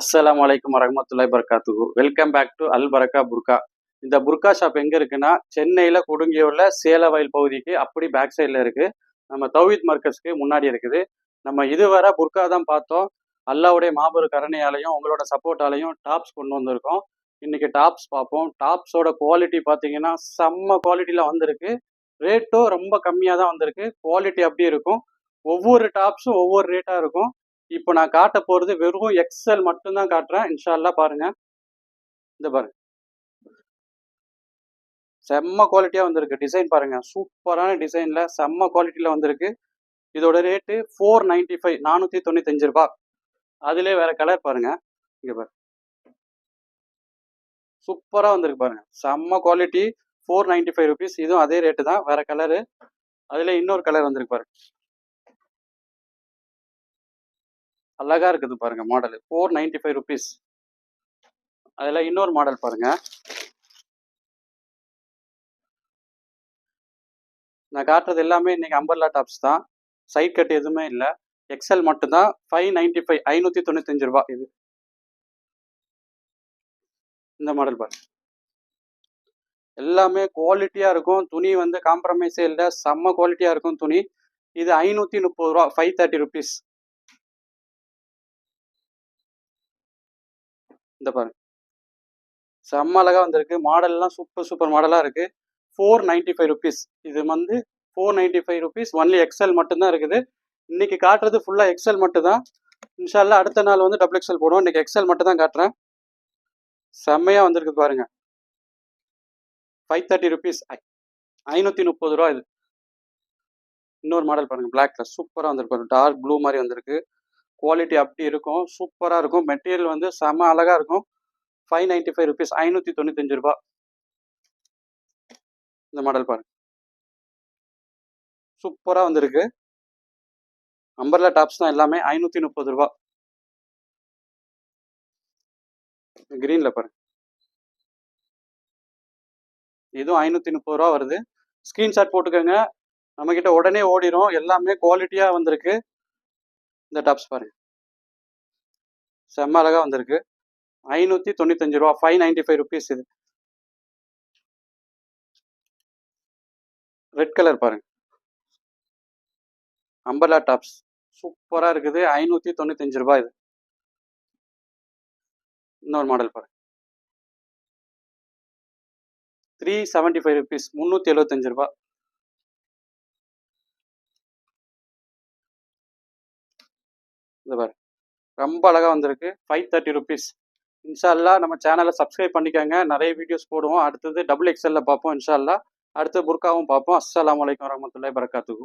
அஸ்ஸலாமு அலைக்கும் வரஹ்மத்துல்லாஹி வபரகாத்துஹு. வெல்கம் பேக் டு அல் பரக்கா புர்கா. இந்த புர்கா ஷாப் எங்க இருக்குன்னா, சென்னையில கொடுங்கியூர்ல சேலவயல் பகுதிக்கு அப்படி பேக் சைடுல இருக்கு. நம்ம தௌஹீத் மர்கஸ்க்கு முன்னாடி இருக்குது. நம்ம இதுவரை புர்கா தான் பார்த்தோம். அல்லாஹ்வுடைய மாபெரும் கருணையாலையும், உங்களோட சப்போர்ட்டாலையும் டாப்ஸ் கொண்டு வந்திருக்கோம். இன்னைக்கு டாப்ஸ் பார்ப்போம். டாப்ஸோட குவாலிட்டி பார்த்தீங்கன்னா, செம்ம குவாலிட்டில வந்திருக்கு. ரேட்டும் ரொம்ப கம்மியா தான் வந்திருக்கு. குவாலிட்டி அப்படி இருக்கும். ஒவ்வொரு டாப்ஸும் ஒவ்வொரு ரேட்டா இருக்கும். இப்போ நான் காட்ட போறது வெறும் எக்ஸல் மட்டும் தான் காட்டுறேன். இன்ஷா அல்லாஹ் பாருங்க. இந்த பாருங்க. செம்ம குவாலிட்டியா வந்திருக்கு. டிசைன் பாருங்க. சூப்பரான டிசைன்ல செம்ம குவாலிட்டில வந்திருக்கு. இதோட ரேட்டு ₹495 495. அதிலே வேற கலர் பாருங்க. இங்க பாருங்க. சூப்பரா வந்திருக்கு பாருங்க. செம்ம குவாலிட்டி ₹495. இதுவும் அதே ரேட்டு தான். வேற கலரு. அதிலே இன்னொரு கலர் வந்திருக்கு பாருங்க. அழகா இருக்குது பாருங்க மாடல். ₹495. அதுல இன்னொரு மாடல் பாருங்க. நான் காட்டுறது எல்லாமே இன்னைக்கு அம்பர்லா டாப்ஸ் தான். சைட் கட் எதுவுமே இல்லை. எக்ஸல் மட்டும்தான். ₹595 595 இது. இந்த மாடல் பாருங்க. எல்லாமே குவாலிட்டியா இருக்கும். துணி வந்து காம்ப்ரமைஸே இல்லை. செம்ம குவாலிட்டியா இருக்கும் துணி. இது ₹530 ₹530. இந்த பாருங்க. செம்ம அழகா வந்திருக்கு. மாடல்லாம் சூப்பர் சூப்பர் மாடலா இருக்கு. ₹495. இது வந்து ₹495 ஒன்லி எக்ஸல் மட்டும்தான் இருக்குது. இன்னைக்கு காட்டுறது ஃபுல்லா எக்ஸல் மட்டும் தான். இன்ஷா அல்லாஹ் அடுத்த நாள் வந்து டபுள் எக்ஸல் போடுவோம். இன்னைக்கு எக்ஸல் மட்டும் தான் காட்டுறேன். செம்மையா வந்திருக்கு பாருங்க. ₹530 ₹530 இது. இன்னொரு மாடல் பாருங்க. பிளாக்ல சூப்பரா வந்திருக்கு. டார்க் ப்ளூ மாதிரி வந்திருக்கு. குவாலிட்டி அப்படி இருக்கும். சூப்பரா இருக்கும். மெட்டீரியல் வந்து செம அழகா இருக்கும். ₹595 595. இந்த மாடல் பாருங்க. சூப்பரா வந்திருக்கு. அம்பர்லா டாப்ஸ் தான் எல்லாமே. ₹530. கிரீன்ல பாருங்க. இதுவும் ₹530 வருது. ஸ்கிரீன்ஷாட் போட்டுக்கோங்க. நம்ம கிட்ட உடனே ஓடிடும். எல்லாமே குவாலிட்டியா வந்திருக்கு. இந்த டாப்ஸ் பாருங்க. செம்ம அழகா வந்திருக்கு. ₹595 ₹595 இது. ரெட் கலர் பாருங்க. அம்பர்லா டாப்ஸ் சூப்பரா இருக்குது. ₹595 இது. இன்னொரு மாடல் பாருங்க. ₹375 375. இந்த பாருங்க. ரொம்ப அழகா வந்திருக்கு. ₹530. இன்ஷா அல்லாஹ் நம்ம சேனலை சப்ஸ்கிரைப் பண்ணிக்கோங்க. நிறைய வீடியோஸ் போடுவோம். அடுத்தது டபுள் எக்ஸ்எல்ல பார்ப்போம் இன்ஷா அல்லாஹ். அடுத்து புர்காவும் பார்ப்போம். அஸ்ஸலாமு அலைக்கும் வரஹ்மத்துல்லாஹி வபரகாத்துஹு.